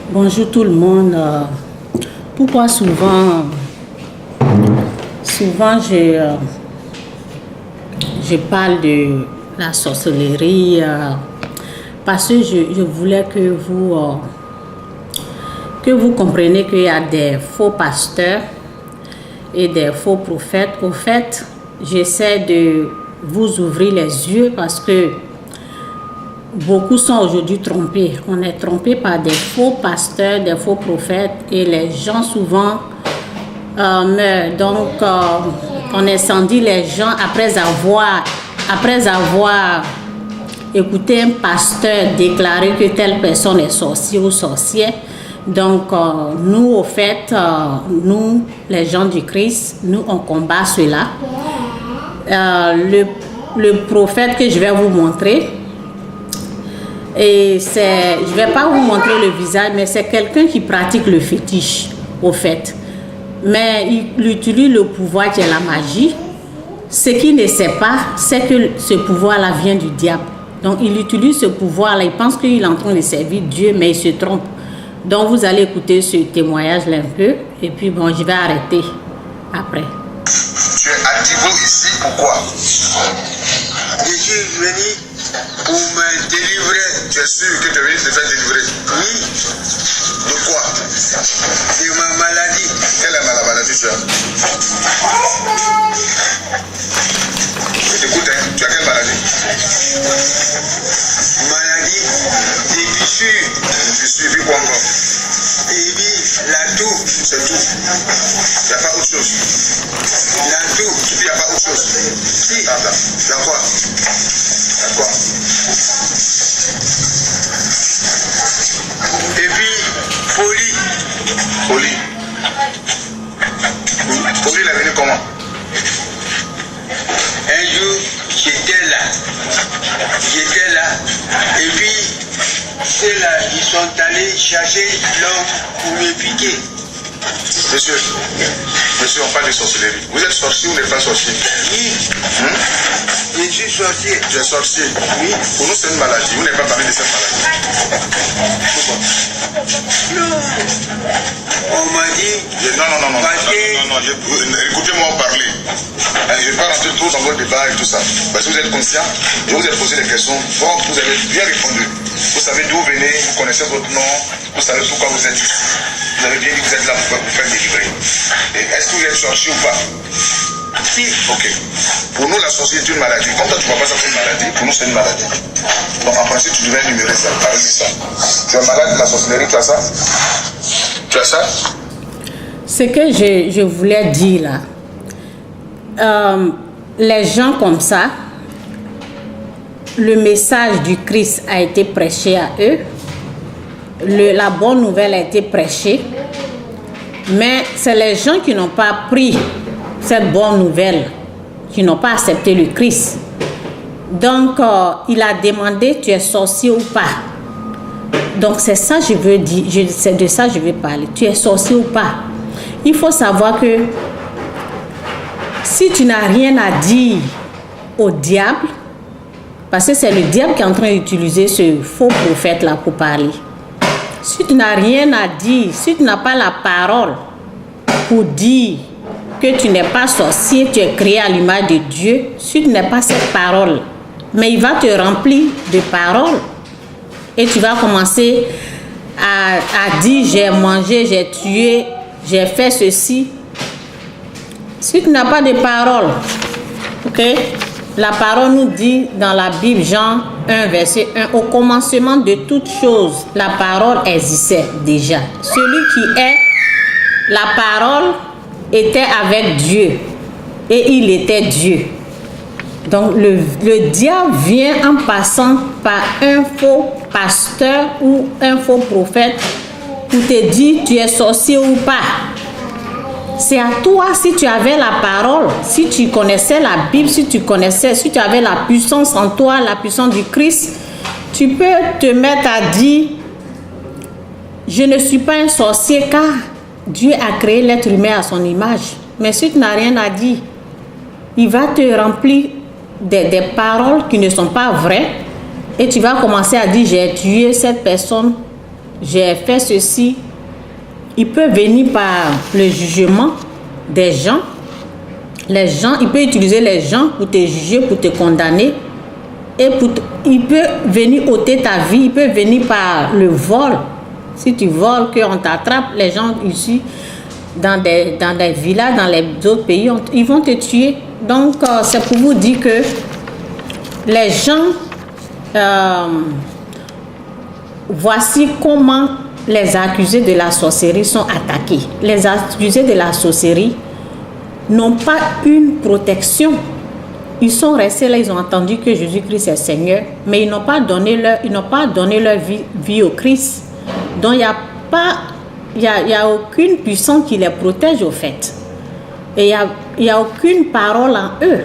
Bonjour tout le monde. Pourquoi souvent je parle de la sorcellerie parce que je voulais que vous compreniez qu'il y a des faux pasteurs et des faux prophètes. Au fait, j'essaie de vous ouvrir les yeux parce que beaucoup sont aujourd'hui trompés. On est trompé par des faux pasteurs, des faux prophètes et les gens souvent meurent. Donc, on incendie les gens après avoir écouté un pasteur déclarer que telle personne est sorcier ou sorcière. Donc, nous, au fait, nous, les gens du Christ, nous, on combat cela. Le prophète que je vais vous montrer, et je ne vais pas vous montrer le visage, mais c'est quelqu'un qui pratique le fétiche, au fait. Mais il utilise le pouvoir qui est la magie. Ce qu'il ne sait pas, c'est que ce pouvoir-là vient du diable. Donc, il utilise ce pouvoir-là, il pense qu'il est en train de servir Dieu, mais il se trompe. Donc, vous allez écouter ce témoignage-là un peu, et puis bon, je vais arrêter après. Tu es à Divo ici, pourquoi? Je suis venu pour me délivrer. Tu es sûr que tu es venu te faire délivrer? Oui. De quoi? De ma maladie. Quelle est la maladie tu as? Je t'écoute, hein? Tu as quelle maladie? Maladie des fissures. Je suis, puis quoi encore? Et puis la toux. C'est tout. Il n'y a pas autre chose. La toux. Il n'y a pas autre chose. Si. Attends, il y a quoi? Il y a quoi? Et puis folie. Folie. Folie, il est venu comment? Un jour, j'étais là. Et puis, c'est là, ils sont allés chercher l'homme pour me piquer. Monsieur, on parle de sorcellerie. Vous êtes sorcier ou n'êtes pas sorcier? Oui. Je suis sorcier. Tu es sorcier? Oui. Pour nous, c'est une maladie. Vous n'avez pas parlé de cette maladie. Non. On m'a dit. Non. Écoutez-moi parler. Je ne vais pas rentrer trop dans votre débat et tout ça. Parce que vous êtes conscient, je vous ai posé des questions. Bon, vous avez bien répondu. Vous savez d'où vous venez, vous connaissez votre nom, vous savez pourquoi vous êtes ici. Vous avez bien dit que vous êtes là pour vous faire délivrer. Et est-ce que vous êtes sorcier ou pas? Si. Ok. Pour nous, la sorcellerie est une maladie. Comme toi, tu ne vois pas ça comme une maladie, pour nous, c'est une maladie. Donc, en principe, tu devais énumérer ça, parler de ça. Tu es malade de la sorcellerie, tu as ça? Tu as ça? Ce que je voulais dire là, les gens comme ça, le message du Christ a été prêché à eux, la bonne nouvelle a été prêchée, mais c'est les gens qui n'ont pas pris cette bonne nouvelle, qui n'ont pas accepté le Christ. Donc, il a demandé, tu es sorcier ou pas? Donc, c'est ça que je veux dire, c'est de ça que je veux parler. Tu es sorcier ou pas? Il faut savoir que si tu n'as rien à dire au diable, parce que c'est le diable qui est en train d'utiliser ce faux prophète-là pour parler. Si tu n'as rien à dire, si tu n'as pas la parole pour dire que tu n'es pas sorcier, tu es créé à l'image de Dieu, si tu n'as pas cette parole, mais il va te remplir de paroles et tu vas commencer à dire j'ai mangé, j'ai tué, j'ai fait ceci. Si tu n'as pas de parole, ok? La parole nous dit dans la Bible, Jean 1, verset 1, au commencement de toutes choses, la parole existait déjà. Celui qui est la parole était avec Dieu et il était Dieu. Donc le diable vient en passant par un faux pasteur ou un faux prophète pour te dire tu es sorcier ou pas. C'est à toi, si tu avais la parole, si tu connaissais la Bible, si tu avais la puissance en toi, la puissance du Christ, tu peux te mettre à dire, je ne suis pas un sorcier car Dieu a créé l'être humain à son image. Mais si tu n'as rien à dire, il va te remplir des paroles qui ne sont pas vraies et tu vas commencer à dire, j'ai tué cette personne, j'ai fait ceci. Il peut venir par le jugement des gens. Les gens, il peut utiliser les gens pour te juger, pour te condamner. Et il peut venir ôter ta vie, il peut venir par le vol. Si tu voles, qu'on t'attrape, les gens ici, dans des villages, dans les autres pays, ils vont te tuer. Donc, c'est pour vous dire que les gens, voici comment les accusés de la sorcellerie sont attaqués. Les accusés de la sorcellerie n'ont pas une protection. Ils sont restés là, ils ont entendu que Jésus-Christ est Seigneur, mais ils n'ont pas donné leur vie au Christ. Donc, il n'y a aucune puissance qui les protège au fait. Et il n'y a aucune parole en eux.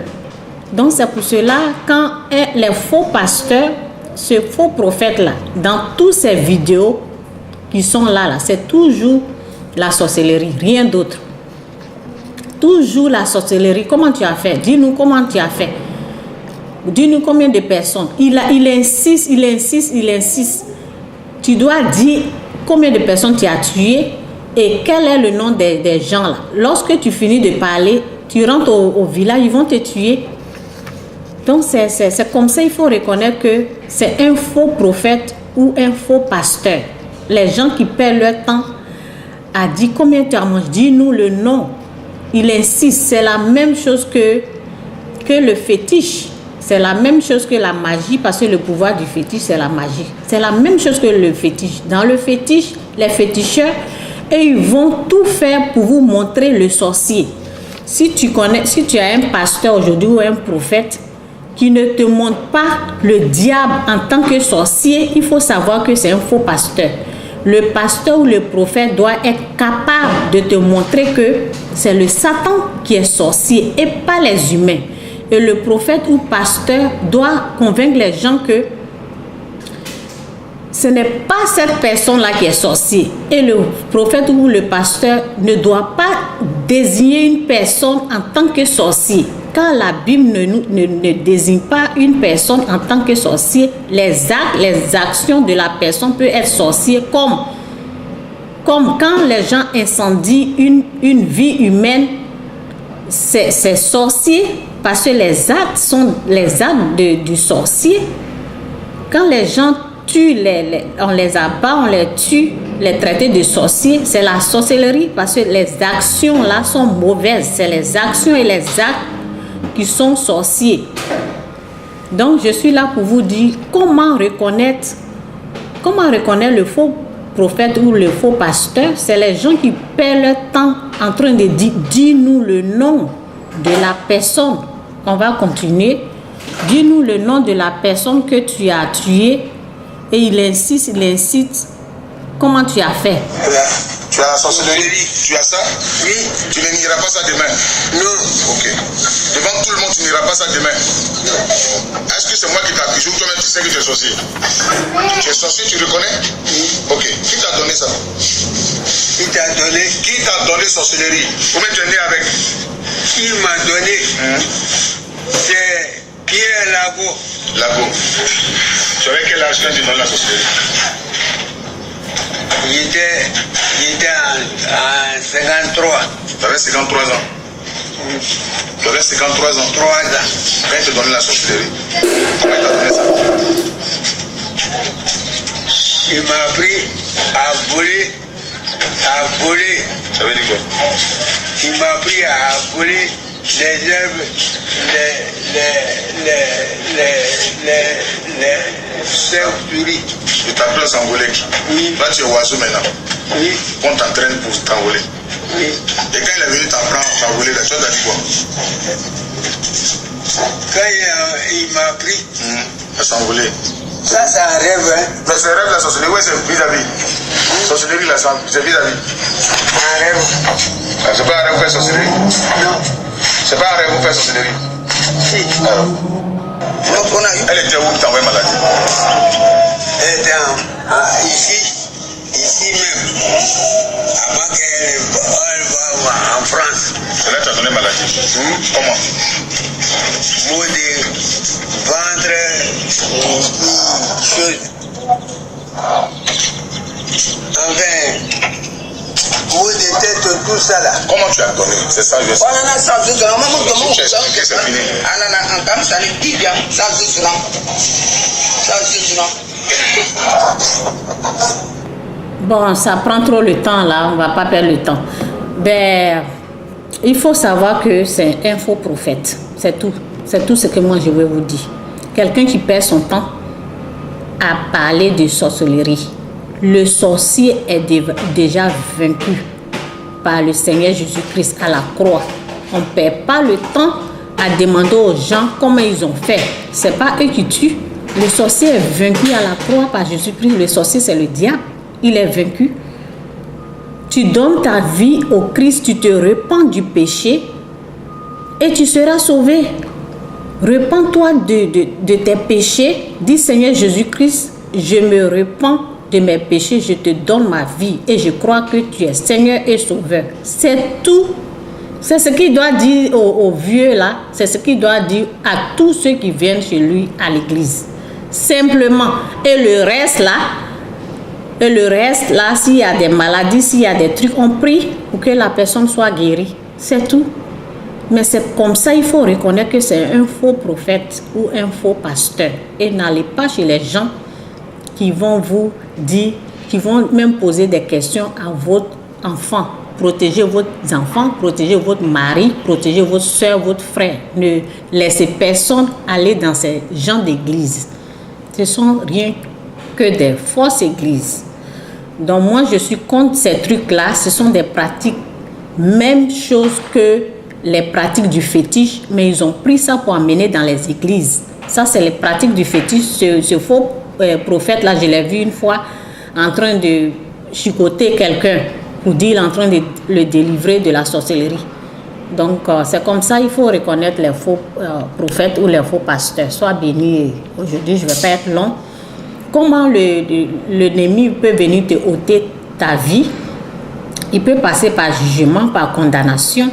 Donc, c'est pour cela, quand les faux pasteurs, ce faux prophète-là, dans toutes ces vidéos qui sont là, c'est toujours la sorcellerie, rien d'autre. Toujours la sorcellerie. Comment tu as fait? Dis-nous comment tu as fait. Dis-nous combien de personnes. Il insiste. Tu dois dire combien de personnes tu as tuées et quel est le nom des gens là. Lorsque tu finis de parler, tu rentres au village, ils vont te tuer. Donc c'est comme ça, il faut reconnaître que c'est un faux prophète ou un faux pasteur. Les gens qui perdent leur temps à dire combien tu as mangé, dis-nous le nom. Il insiste, c'est la même chose que le fétiche. C'est la même chose que la magie, parce que le pouvoir du fétiche, c'est la magie. C'est la même chose que le fétiche. Dans le fétiche, les féticheurs, et ils vont tout faire pour vous montrer le sorcier. Si tu as un pasteur aujourd'hui ou un prophète qui ne te montre pas le diable en tant que sorcier, il faut savoir que c'est un faux pasteur. Le pasteur ou le prophète doit être capable de te montrer que c'est le Satan qui est sorcier et pas les humains. Et le prophète ou pasteur doit convaincre les gens que ce n'est pas cette personne-là qui est sorcier. Et le prophète ou le pasteur ne doit pas désigner une personne en tant que sorcier. Car la Bible ne désigne pas une personne en tant que sorcier. Les actes, les actions de la personne peuvent être sorciers, comme quand les gens incendient une vie humaine, c'est sorcier, parce que les actes sont les actes du sorcier. Quand les gens tuent, on les abat, on les tue, les traités de sorciers, c'est la sorcellerie, parce que les actions là sont mauvaises. C'est les actions et les actes qui sont sorciers. Donc je suis là pour vous dire comment reconnaître le faux prophète ou le faux pasteur. C'est les gens qui perdent leur temps en train de dire, dis-nous le nom de la personne. On va continuer. Dis-nous le nom de la personne que tu as tuée. Et il insiste. Comment tu as fait? Tu as la sorcellerie? Tu as ça? Oui. Tu ne nieras pas ça demain? Non. Ok. Devant tout le monde, tu n'iras pas ça demain? Non. Est-ce que c'est moi qui t'accuse ou toi-même tu sais que tu es sorcier? Tu es sorcier, tu reconnais? Oui. Ok. Qui t'a donné ça? Qui t'a donné? Qui t'a donné sorcellerie? Ou même tu es né avec? Qui m'a donné? C'est Pierre Lago. Lago. Tu avais quel âge quand tu donnes la sorcellerie? J'étais en 53. Tu avais 53 ans? Tu avais 53 ans? 3 ans. Quand il te donnait la sorcellerie, comment il t'a donné ça? Il m'a appris à voler. Ça veut dire quoi? Il m'a appris à voler les herbes, les chauves-souris. Tu t'apprends à s'envoler? Oui. Là, tu es oiseau maintenant. Oui. On t'entraîne pour t'envoler. Oui. Et quand il est venu t'apprendre à t'envoler, là, tu as dit quoi? Quand il m'a appris, à s'envoler. ça c'est un rêve, hein? Mais c'est un rêve, la sorcellerie, ouais, c'est vis-à-vis. Sorcellerie, là, c'est vis-à-vis. Un rêve. Ah, c'est pas un rêve pour faire sorcellerie? Non. C'est pas un rêve pour faire sorcellerie? Si. Alors. Elle était où qui t'a envoyé maladie? Elle était ici même. Avant qu'elle va en France. Elle t'a donné maladie. Comment? Mot de ventre, chose. Enfin, vous de tête, tout ça là. Comment tu as donné? C'est ça, je sais. Tu as expliqué, c'est fini. Bon, ça prend trop le temps là, on va pas perdre le temps. Ben, il faut savoir que c'est un faux prophète. C'est tout. C'est tout ce que moi je veux vous dire. Quelqu'un qui perd son temps à parler de sorcellerie. Le sorcier est déjà vaincu par le Seigneur Jésus-Christ à la croix. On ne perd pas le temps à demander aux gens comment ils ont fait. Ce n'est pas eux qui tuent. Le sorcier est vaincu à la croix par Jésus-Christ. Le sorcier, c'est le diable. Il est vaincu. Tu donnes ta vie au Christ, tu te repens du péché et tu seras sauvé. Repens-toi de tes péchés. Dis Seigneur Jésus-Christ, je me repens de mes péchés, je te donne ma vie et je crois que tu es Seigneur et Sauveur. C'est tout. C'est ce qu'il doit dire aux vieux là. C'est ce qu'il doit dire à tous ceux qui viennent chez lui à l'église. Simplement. Et le reste là, s'il y a des maladies, s'il y a des trucs, on prie pour que la personne soit guérie. C'est tout. Mais c'est comme ça, il faut reconnaître que c'est un faux prophète ou un faux pasteur. Et n'allez pas chez les gens qui vont vous dire, qui vont même poser des questions à votre enfant. Protégez votre enfant, protégez votre mari, protégez votre soeur, votre frère. Ne laissez personne aller dans ces gens d'église. Ce sont rien que des fausses églises. Donc moi, je suis contre ces trucs-là. Ce sont des pratiques, même chose que les pratiques du fétiche, mais ils ont pris ça pour amener dans les églises. Ça, c'est les pratiques du fétiche. Ce faux prophète, là, je l'ai vu une fois en train de chicoter quelqu'un pour dire qu'il est en train de le délivrer de la sorcellerie. Donc, c'est comme ça, il faut reconnaître les faux prophètes ou les faux pasteurs. Sois béni. Aujourd'hui, je ne vais pas être long. Comment l'ennemi peut venir te ôter ta vie? Il peut passer par jugement, par condamnation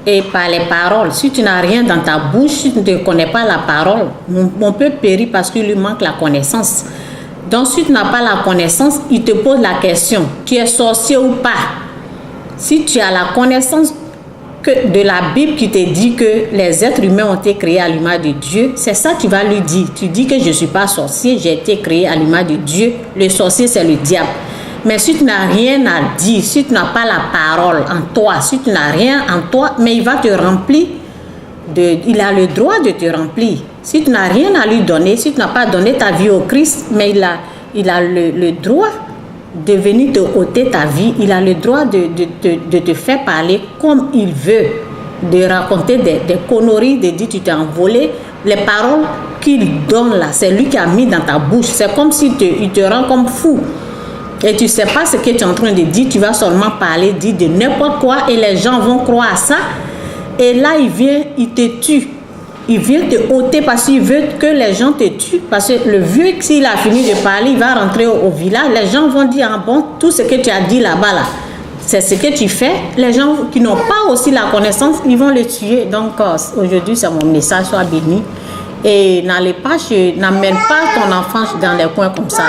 et par les paroles. Si tu n'as rien dans ta bouche, si tu ne connais pas la parole, on peut périr parce qu'il lui manque la connaissance. Donc, si tu n'as pas la connaissance, il te pose la question, tu es sorcier ou pas? Si tu as la connaissance de la Bible qui te dit que les êtres humains ont été créés à l'image de Dieu, c'est ça que tu vas lui dire. Tu dis que je ne suis pas sorcier, j'ai été créé à l'image de Dieu. Le sorcier, c'est le diable. Mais si tu n'as rien à dire, si tu n'as pas la parole en toi, si tu n'as rien en toi, mais il va te remplir, il a le droit de te remplir. Si tu n'as rien à lui donner, si tu n'as pas donné ta vie au Christ, mais il a le droit de venir te ôter ta vie, il a le droit de te faire parler comme il veut, de raconter des conneries, de dire tu t'es envolé. Les paroles qu'il donne là, c'est lui qui a mis dans ta bouche. C'est comme si il te rend comme fou. Et tu ne sais pas ce que tu es en train de dire, tu vas seulement parler, dire de n'importe quoi et les gens vont croire à ça. Et là, il vient, il te tue. Il vient te ôter parce qu'il veut que les gens te tuent. Parce que le vieux, s'il a fini de parler, il va rentrer au village. Les gens vont dire, ah bon, tout ce que tu as dit là-bas, là, c'est ce que tu fais. Les gens qui n'ont pas aussi la connaissance, ils vont le tuer. Donc, aujourd'hui, c'est mon message, sois béni. Et n'amène pas ton enfant dans les coins comme ça.